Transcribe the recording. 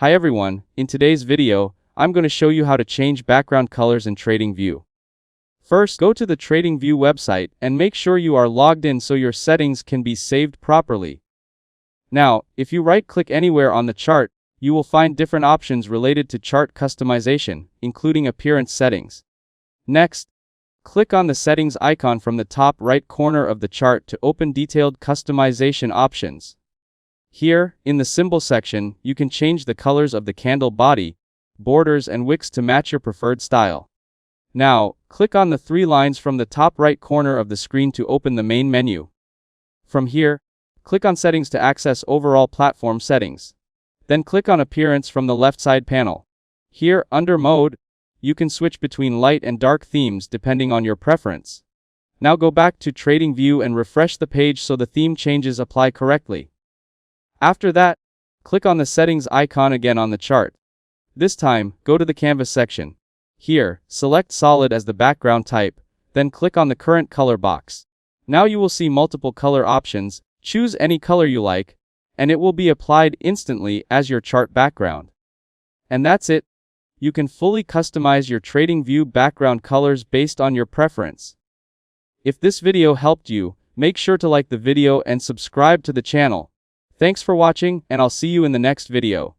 Hi everyone, in today's video, I'm going to show you how to change background colors in TradingView. First, go to the TradingView website and make sure you are logged in so your settings can be saved properly. Now, if you right-click anywhere on the chart, you will find different options related to chart customization, including appearance settings. Next, click on the settings icon from the top right corner of the chart to open detailed customization options. Here, in the symbol section, you can change the colors of the candle body, borders and wicks to match your preferred style. Now, click on the three lines from the top right corner of the screen to open the main menu. From here, click on Settings to access overall platform settings. Then click on Appearance from the left side panel. Here, under Mode, you can switch between light and dark themes depending on your preference. Now go back to TradingView and refresh the page so the theme changes apply correctly. After that, click on the settings icon again on the chart. This time, go to the canvas section. Here, select solid as the background type, then click on the current color box. Now you will see multiple color options. Choose any color you like, and it will be applied instantly as your chart background. And that's it. You can fully customize your TradingView background colors based on your preference. If this video helped you, make sure to like the video and subscribe to the channel. Thanks for watching, and I'll see you in the next video.